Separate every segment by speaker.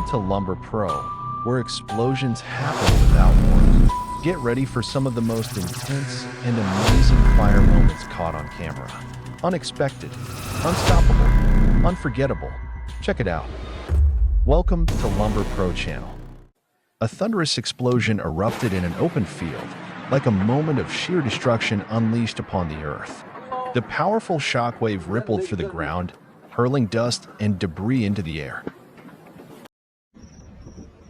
Speaker 1: to lumberpro, where explosions happen without warning. Get ready for some of the most intense and amazing fire moments caught on camera. Unexpected, unstoppable, unforgettable. Check it out. Welcome to lumberpro channel. A thunderous explosion erupted in an open field, like a moment of sheer destruction unleashed upon the earth. The powerful shockwave rippled through the ground, hurling dust and debris into the air.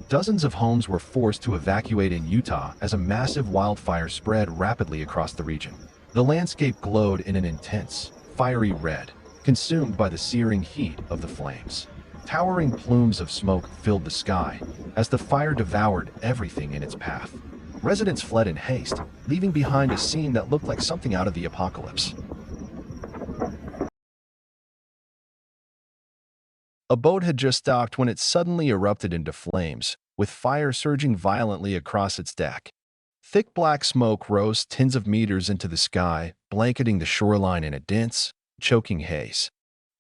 Speaker 1: Dozens of homes were forced to evacuate in Utah as a massive wildfire spread rapidly across the region. The landscape glowed in an intense, fiery red, consumed by the searing heat of the flames. Towering plumes of smoke filled the sky as the fire devoured everything in its path. Residents fled in haste, leaving behind a scene that looked like something out of the apocalypse. A boat had just docked when it suddenly erupted into flames, with fire surging violently across its deck. Thick black smoke rose tens of meters into the sky, blanketing the shoreline in a dense, choking haze.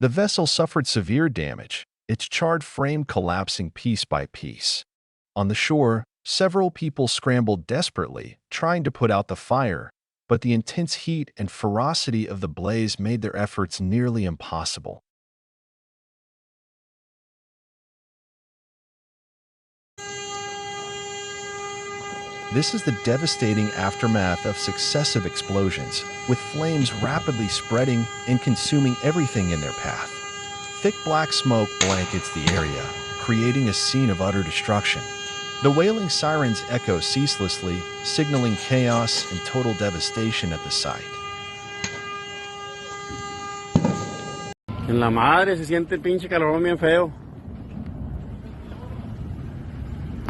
Speaker 1: The vessel suffered severe damage, its charred frame collapsing piece by piece. On the shore, several people scrambled desperately, trying to put out the fire, but the intense heat and ferocity of the blaze made their efforts nearly impossible. This is the devastating aftermath of successive explosions, with flames rapidly spreading and consuming everything in their path. Thick black smoke blankets the area, creating a scene of utter destruction. The wailing sirens echo ceaselessly, signaling chaos and total devastation at the site.
Speaker 2: En la madre se siente el pinche calorón bien feo.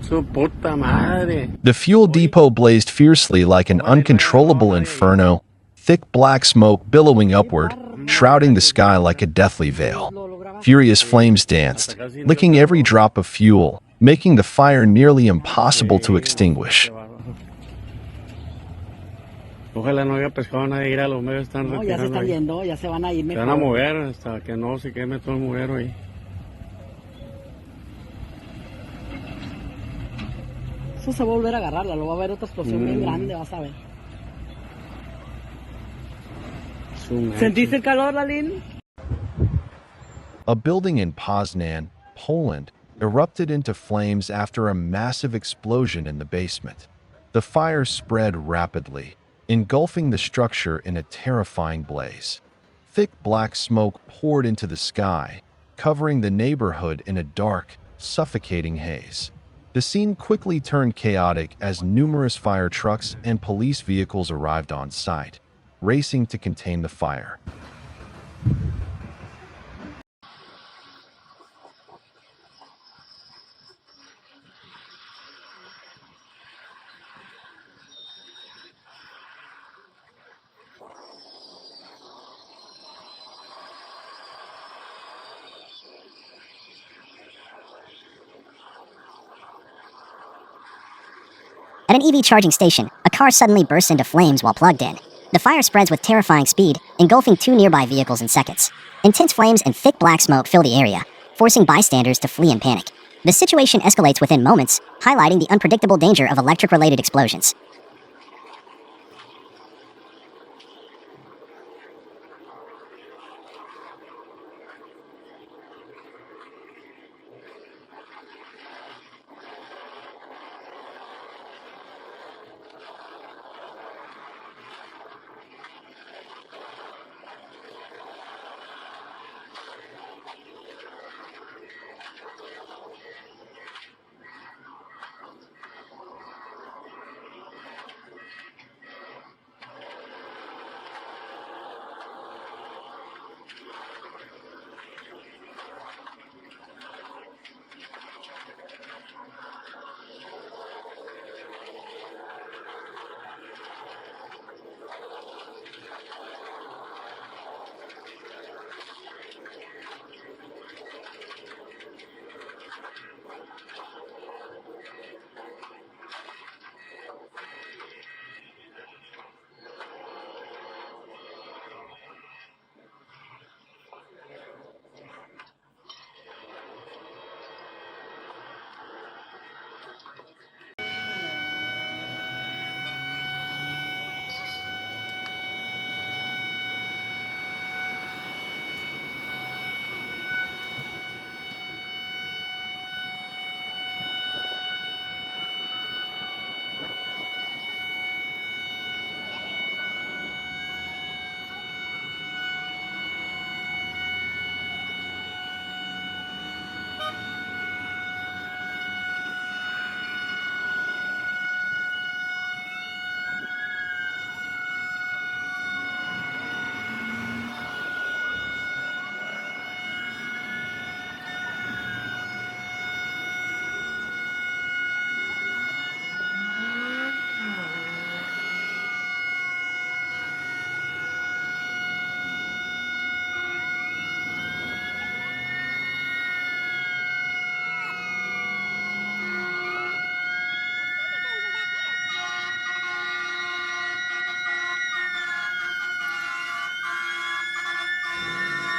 Speaker 2: Su puta madre.
Speaker 1: The fuel depot blazed fiercely like an uncontrollable inferno, thick black smoke billowing upward, shrouding the sky like a deathly veil. Furious flames danced, licking every drop of fuel, making the fire nearly impossible to extinguish.
Speaker 2: Ojalá no haya pescado nadie, ir a los medios están
Speaker 3: No, ya se
Speaker 2: retirando
Speaker 3: están
Speaker 2: ahí.
Speaker 3: yendo, ya se van a ir
Speaker 2: Se
Speaker 3: mejor.
Speaker 2: van a mover hasta que no se queme todo el mugrero ahí.
Speaker 3: Eso se va a volver a agarrarla, lo va a ver otra explosión bien grande, vas a ver. ¿Sentiste el calor, Lalín?
Speaker 1: A building in Poznan, Poland, erupted into flames after a massive explosion in the basement. The fire spread rapidly, engulfing the structure in a terrifying blaze. Thick black smoke poured into the sky, covering the neighborhood in a dark, suffocating haze. The scene quickly turned chaotic as numerous fire trucks and police vehicles arrived on site, racing to contain the fire.
Speaker 4: At an EV charging station, a car suddenly bursts into flames while plugged in. The fire spreads with terrifying speed, engulfing two nearby vehicles in seconds. Intense flames and thick black smoke fill the area, forcing bystanders to flee in panic. The situation escalates within moments, highlighting the unpredictable danger of electric-related explosions.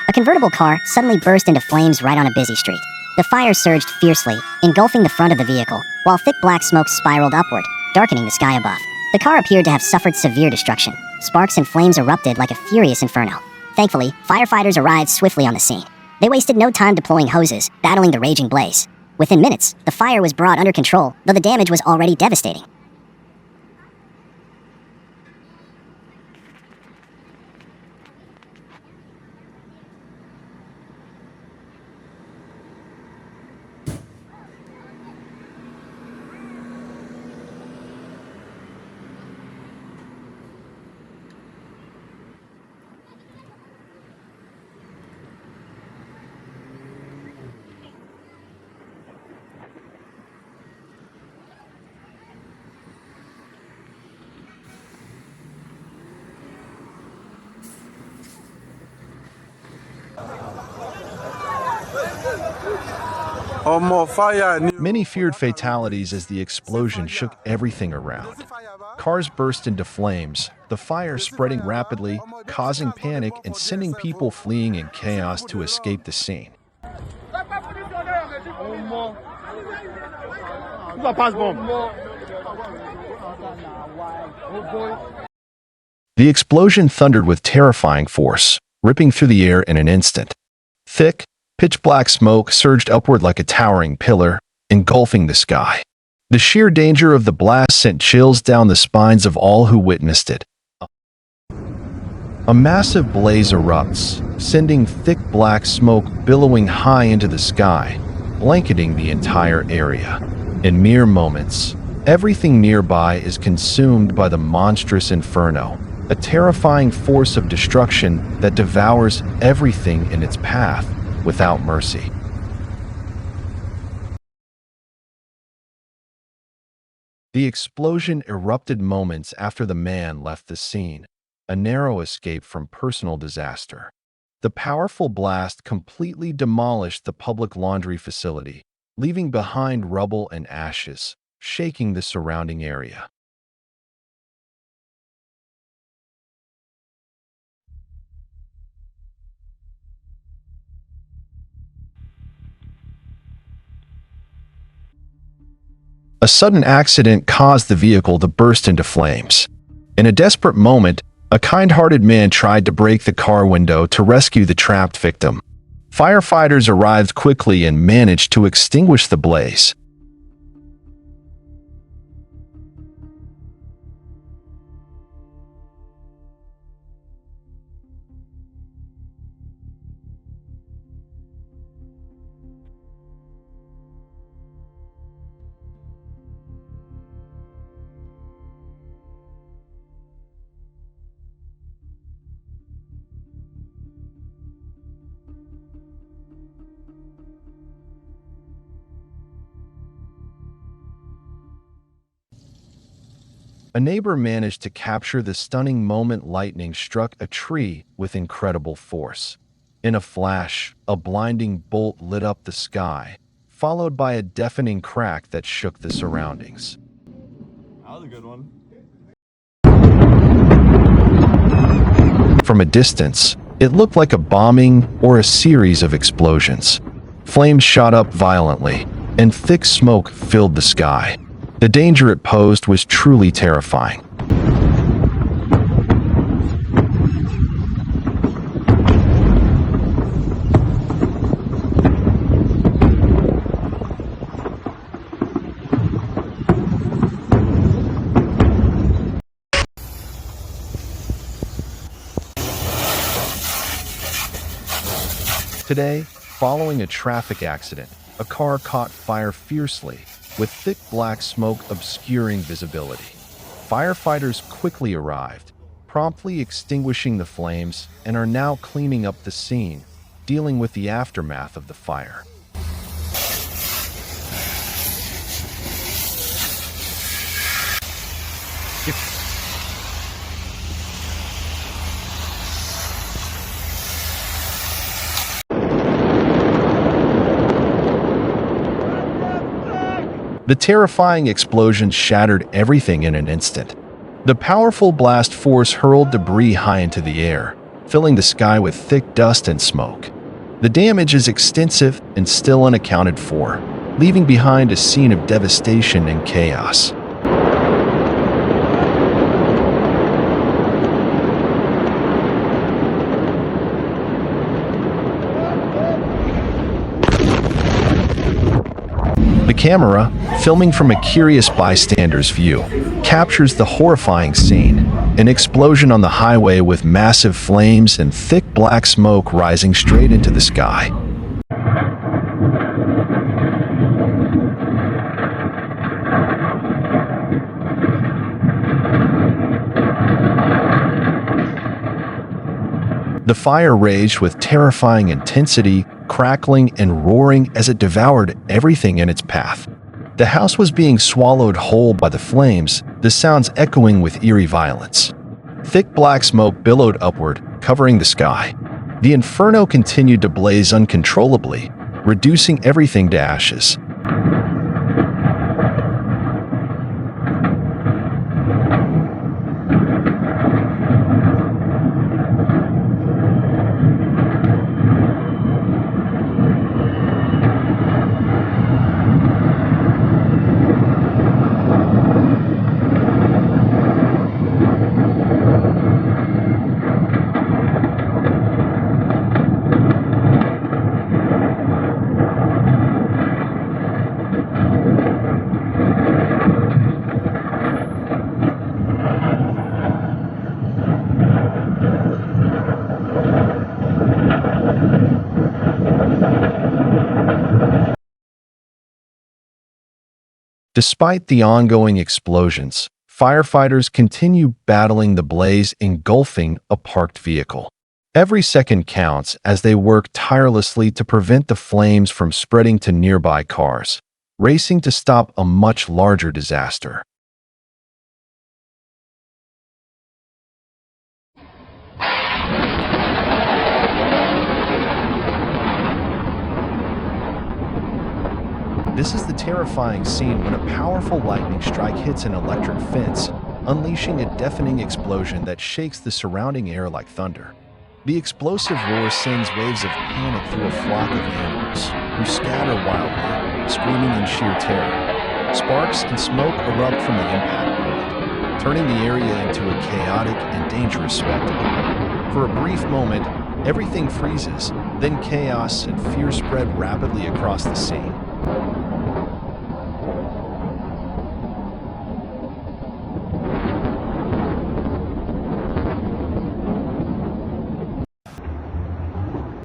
Speaker 4: A convertible car suddenly burst into flames right on a busy street. The fire surged fiercely, engulfing the front of the vehicle, while thick black smoke spiraled upward, darkening the sky above. The car appeared to have suffered severe destruction. Sparks and flames erupted like a furious inferno. Thankfully, firefighters arrived swiftly on the scene. They wasted no time deploying hoses, battling the raging blaze. Within minutes, the fire was brought under control, though the damage was already devastating.
Speaker 1: Many feared fatalities as the explosion shook everything around. Cars burst into flames, the fire spreading rapidly, causing panic and sending people fleeing in chaos to escape the scene. The explosion thundered with terrifying force, ripping through the air in an instant. Thick, pitch-black smoke surged upward like a towering pillar, engulfing the sky. The sheer danger of the blast sent chills down the spines of all who witnessed it. A massive blaze erupts, sending thick black smoke billowing high into the sky, blanketing the entire area. In mere moments, everything nearby is consumed by the monstrous Inferno, a terrifying force of destruction that devours everything in its path without mercy. The explosion erupted moments after the man left the scene, a narrow escape from personal disaster. The powerful blast completely demolished the public laundry facility, leaving behind rubble and ashes, shaking the surrounding area. A sudden accident caused the vehicle to burst into flames. In a desperate moment, a kind-hearted man tried to break the car window to rescue the trapped victim. Firefighters arrived quickly and managed to extinguish the blaze. A neighbor managed to capture the stunning moment lightning struck a tree with incredible force. In a flash, a blinding bolt lit up the sky, followed by a deafening crack that shook the surroundings.
Speaker 5: That was a good one.
Speaker 1: From a distance, it looked like a bombing or a series of explosions. Flames shot up violently, and thick smoke filled the sky. The danger it posed was truly terrifying. Today, following a traffic accident, a car caught fire fiercely, with thick black smoke obscuring visibility. Firefighters quickly arrived, promptly extinguishing the flames, and are now cleaning up the scene, dealing with the aftermath of the fire. The terrifying explosion shattered everything in an instant. The powerful blast force hurled debris high into the air, filling the sky with thick dust and smoke. The damage is extensive and still unaccounted for, leaving behind a scene of devastation and chaos. The camera, filming from a curious bystander's view, captures the horrifying scene, an explosion on the highway with massive flames and thick black smoke rising straight into the sky. The fire raged with terrifying intensity, crackling and roaring as it devoured everything in its path. The house was being swallowed whole by the flames, the sounds echoing with eerie violence. Thick black smoke billowed upward, covering the sky. The Inferno continued to blaze uncontrollably, reducing everything to ashes. Despite the ongoing explosions, firefighters continue battling the blaze engulfing a parked vehicle. Every second counts as they work tirelessly to prevent the flames from spreading to nearby cars, racing to stop a much larger disaster. This is the terrifying scene when a powerful lightning strike hits an electric fence, unleashing a deafening explosion that shakes the surrounding air like thunder. The explosive roar sends waves of panic through a flock of animals, who scatter wildly, screaming in sheer terror. Sparks and smoke erupt from the impact point, turning the area into a chaotic and dangerous spectacle. For a brief moment, everything freezes, then chaos and fear spread rapidly across the scene.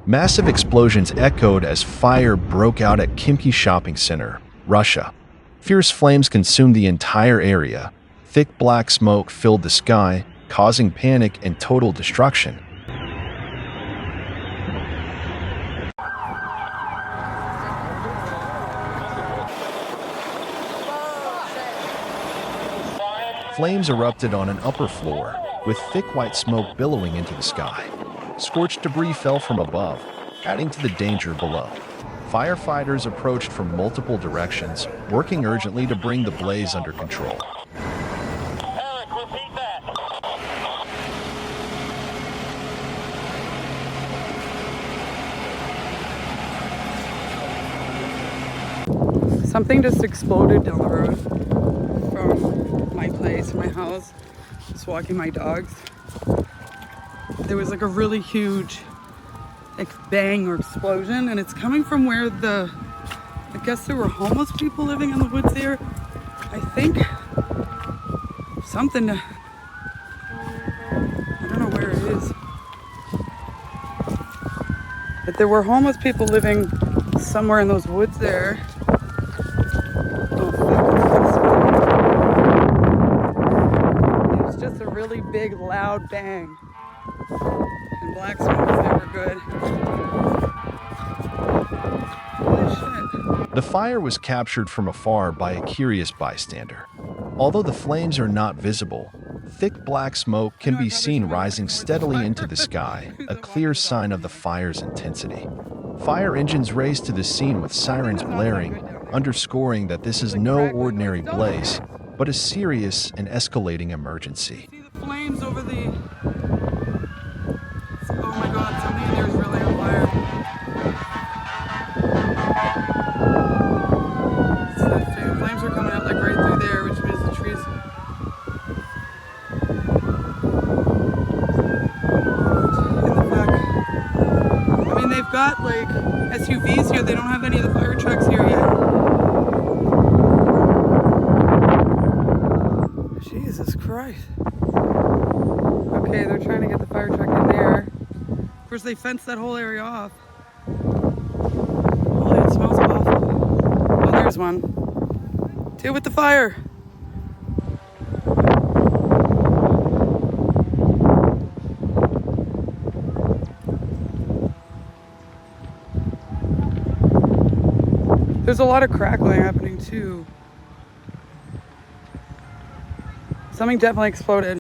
Speaker 1: Massive explosions echoed as fire broke out at Kimki Shopping Center, Russia. Fierce flames consumed the entire area. Thick black smoke filled the sky, causing panic and total destruction. Flames erupted on an upper floor, with thick white smoke billowing into the sky. Scorched debris fell from above, adding to the danger below. Firefighters approached from multiple directions, working urgently to bring the blaze under control.
Speaker 6: Eric, repeat that.
Speaker 7: Something just exploded down the road from my place, my house. Just walking my dogs. There was like a really huge bang or explosion, and it's coming from where I guess there were homeless people living in the woods there. I think something, I don't know where it is, but there were homeless people living somewhere in those woods there. It was just a really big loud bang. And black smoke is never good. Holy shit.
Speaker 1: The fire was captured from afar by a curious bystander. Although the flames are not visible, thick black smoke can be seen rising steadily into the sky, a clear sign of the fire's intensity. Fire engines raced to the scene with sirens blaring, underscoring that this is no ordinary blaze, but a serious and escalating emergency.
Speaker 7: See the flames over the got like SUVs here. They don't have any of the fire trucks here yet. Jesus Christ. Okay, they're trying to get the fire truck in there. Of course, they fenced that whole area off. Holy, it smells awful. Oh, there's one. Deal with the fire. There's a lot of crackling happening too. Something definitely exploded.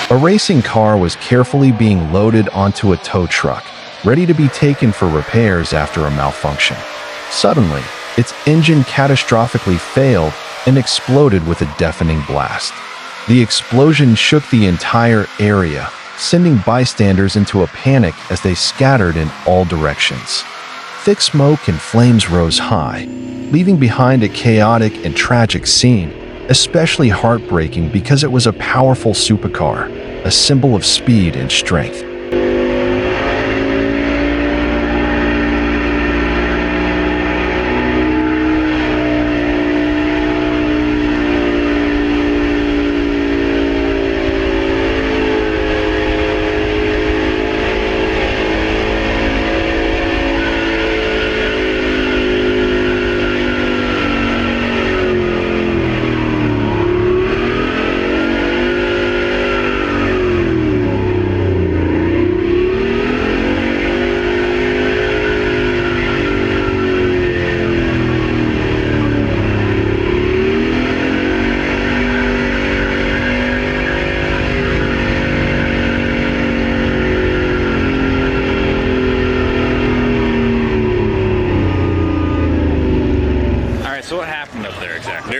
Speaker 1: A racing car was carefully being loaded onto a tow truck, ready to be taken for repairs after a malfunction. Suddenly, its engine catastrophically failed and exploded with a deafening blast. The explosion shook the entire area, sending bystanders into a panic as they scattered in all directions. Thick smoke and flames rose high, leaving behind a chaotic and tragic scene, especially heartbreaking because it was a powerful supercar, a symbol of speed and strength.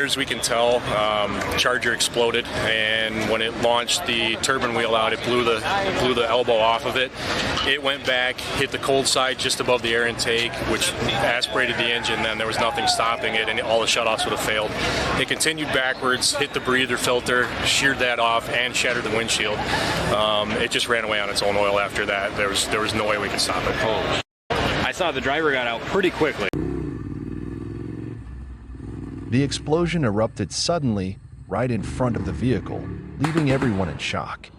Speaker 8: As we can tell, Charger exploded, and when it launched the turbine wheel out, it blew the elbow off of it. It went back, hit the cold side just above the air intake, which aspirated the engine. Then there was nothing stopping it, and all the shutoffs would have failed. It continued backwards, hit the breather filter, sheared that off, and shattered the windshield. It just ran away on its own oil after that. There was no way we could stop it.
Speaker 2: I saw the driver got out pretty quickly.
Speaker 1: The explosion erupted suddenly right in front of the vehicle, leaving everyone in shock.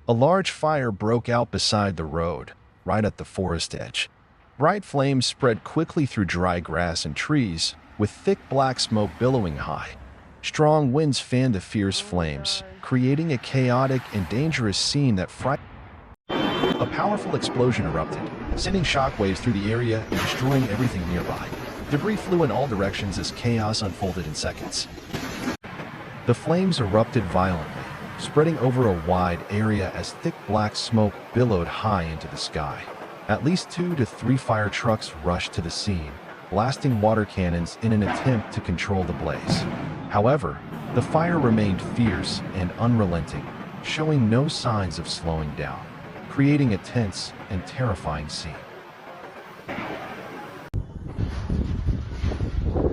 Speaker 1: A large fire broke out beside the road, right at the forest edge. Bright flames spread quickly through dry grass and trees, with thick black smoke billowing high. Strong winds fanned the fierce flames, creating a chaotic and dangerous scene that frightened. A powerful explosion erupted, sending shockwaves through the area and destroying everything nearby. Debris flew in all directions as chaos unfolded in seconds. The flames erupted violently, spreading over a wide area as thick black smoke billowed high into the sky. At least 2 to 3 fire trucks rushed to the scene, blasting water cannons in an attempt to control the blaze. However, the fire remained fierce and unrelenting, showing no signs of slowing down, creating a tense and terrifying scene.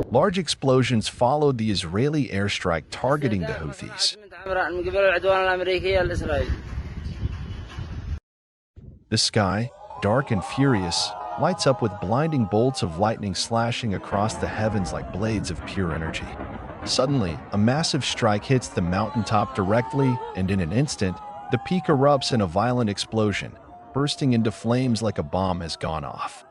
Speaker 1: Large explosions followed the Israeli airstrike targeting the Houthis. The sky, dark and furious, lights up with blinding bolts of lightning slashing across the heavens like blades of pure energy. Suddenly, a massive strike hits the mountaintop directly, and in an instant, the peak erupts in a violent explosion, bursting into flames like a bomb has gone off.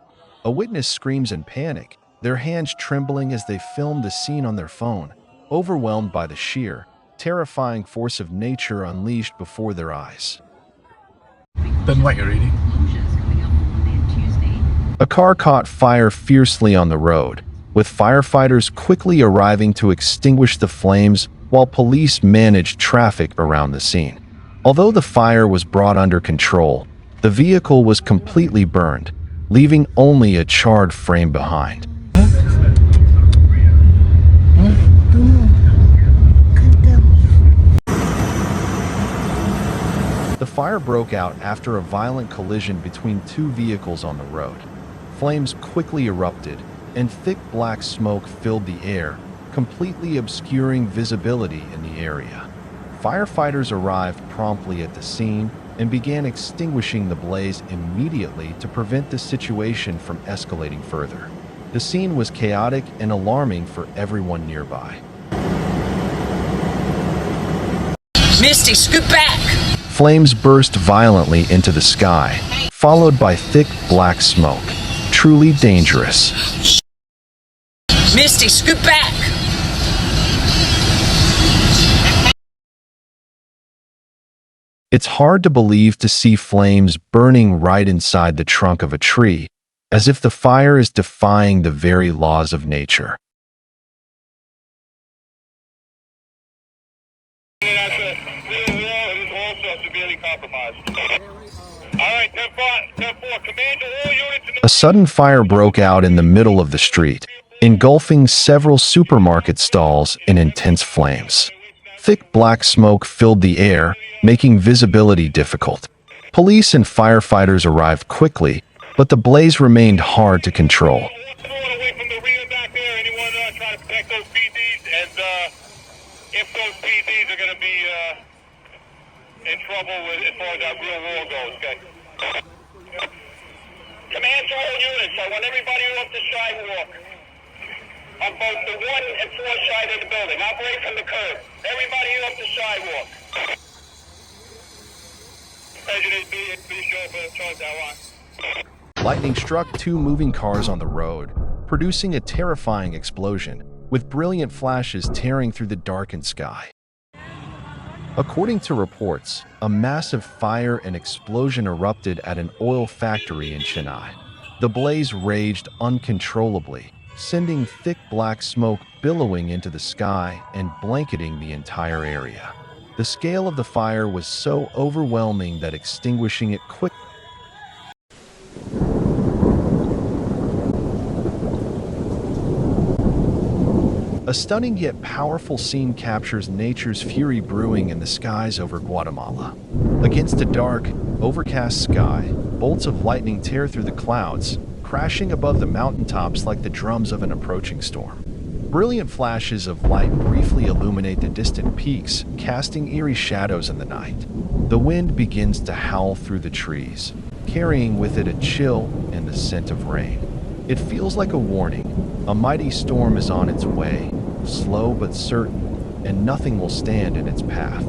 Speaker 1: A witness screams in panic, their hands trembling as they film the scene on their phone, overwhelmed by the sheer, terrifying force of nature unleashed before their eyes.
Speaker 5: Didn't like it really.
Speaker 1: A car caught fire fiercely on the road, with firefighters quickly arriving to extinguish the flames while police managed traffic around the scene. Although the fire was brought under control, the vehicle was completely burned, leaving only a charred frame behind. The fire broke out after a violent collision between two vehicles on the road. Flames quickly erupted, and thick black smoke filled the air, completely obscuring visibility in the area. Firefighters arrived promptly at the scene and began extinguishing the blaze immediately to prevent the situation from escalating further. The scene was chaotic and alarming for everyone nearby.
Speaker 9: Misty, scoot back!
Speaker 1: Flames burst violently into the sky, followed by thick black smoke. Truly dangerous.
Speaker 9: Misty, scoot back!
Speaker 1: It's hard to believe to see flames burning right inside the trunk of a tree, as if the fire is defying the very laws of nature. A sudden fire broke out in the middle of the street, engulfing several supermarket stalls in intense flames. Thick black smoke filled the air, making visibility difficult. Police and firefighters arrived quickly, but the blaze remained hard to control.
Speaker 6: If those PDs are going to be in trouble as far as that real war goes, okay? Command to all units, I want everybody off the sidewalk on both the 1 and 4 side of the building. Operate from the curb. Everybody off the sidewalk. President, be sure for the charge that one.
Speaker 1: Lightning struck two moving cars on the road, producing a terrifying explosion, with brilliant flashes tearing through the darkened sky. According to reports, a massive fire and explosion erupted at an oil factory in Chennai. The blaze raged uncontrollably, sending thick black smoke billowing into the sky and blanketing the entire area. The scale of the fire was so overwhelming that extinguishing it quickly. A stunning yet powerful scene captures nature's fury brewing in the skies over Guatemala. Against a dark, overcast sky, bolts of lightning tear through the clouds, crashing above the mountaintops like the drums of an approaching storm. Brilliant flashes of light briefly illuminate the distant peaks, casting eerie shadows in the night. The wind begins to howl through the trees, carrying with it a chill and the scent of rain. It feels like a warning. A mighty storm is on its way, slow but certain, and nothing will stand in its path.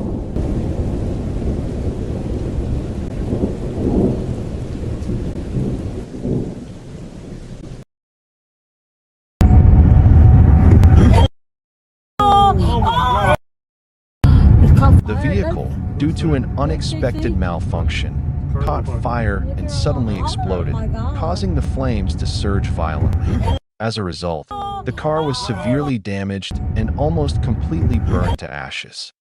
Speaker 1: The vehicle, due to an unexpected malfunction, caught fire and suddenly exploded, causing the flames to surge violently. As a result, the car was severely damaged and almost completely burned to ashes.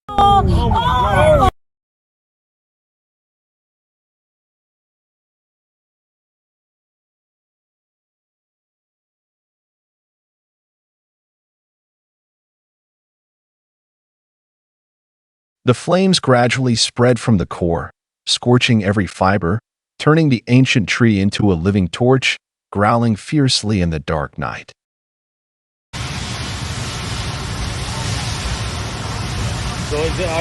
Speaker 1: The flames gradually spread from the core, scorching every fiber, turning the ancient tree into a living torch, growling fiercely in the dark night.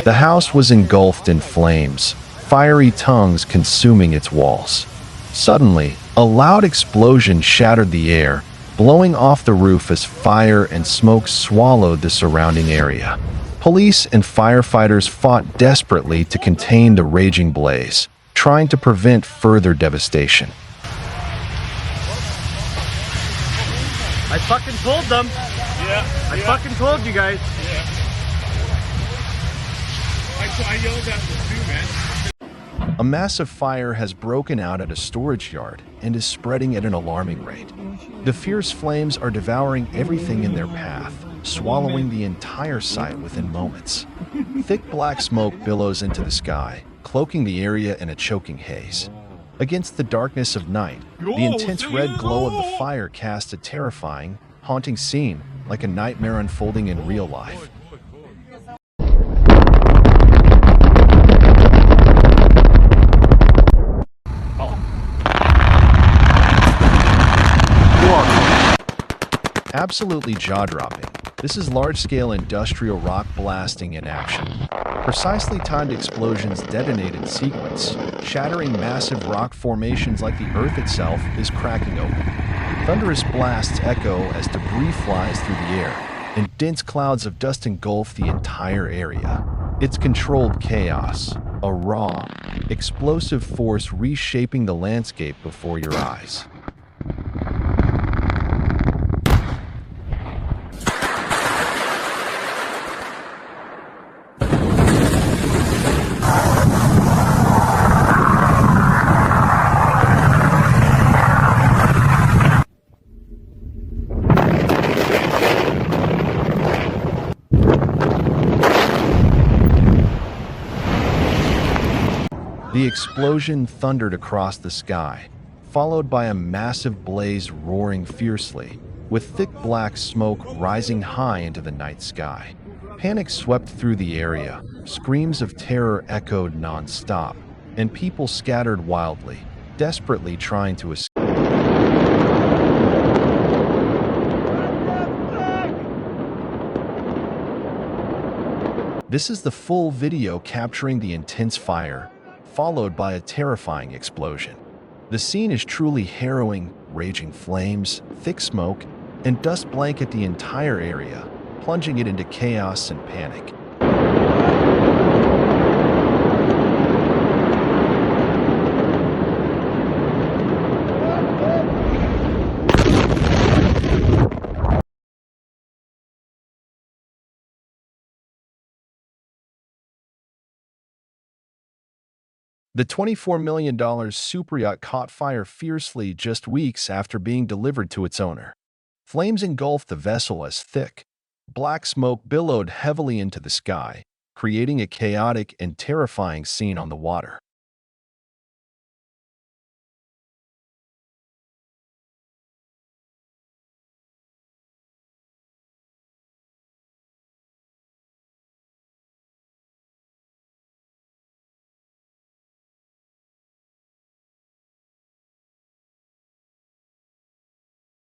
Speaker 1: The house was engulfed in flames, fiery tongues consuming its walls. Suddenly, a loud explosion shattered the air, blowing off the roof as fire and smoke swallowed the surrounding area. Police and firefighters fought desperately to contain the raging blaze, trying to prevent further devastation.
Speaker 2: I fucking told them. I fucking told you guys.
Speaker 6: I yelled at them too, man.
Speaker 1: A massive fire has broken out at a storage yard and is spreading at an alarming rate. The fierce flames are devouring everything in their path, swallowing the entire site within moments. Thick black smoke billows into the sky, cloaking the area in a choking haze. Against the darkness of night, the intense red glow of the fire casts a terrifying, haunting scene, like a nightmare unfolding in real life. Absolutely jaw-dropping. This is large-scale industrial rock blasting in action. Precisely timed explosions detonate in sequence, shattering massive rock formations like the Earth itself is cracking open. Thunderous blasts echo as debris flies through the air, and dense clouds of dust engulf the entire area. It's controlled chaos, a raw, explosive force reshaping the landscape before your eyes. The explosion thundered across the sky, followed by a massive blaze roaring fiercely, with thick black smoke rising high into the night sky. Panic swept through the area, screams of terror echoed non-stop, and people scattered wildly, desperately trying to escape. This is the full video capturing the intense fire, followed by a terrifying explosion. The scene is truly harrowing, raging flames, thick smoke, and dust blanket the entire area, plunging it into chaos and panic. The $24 million superyacht caught fire fiercely just weeks after being delivered to its owner. Flames engulfed the vessel as thick, black smoke billowed heavily into the sky, creating a chaotic and terrifying scene on the water.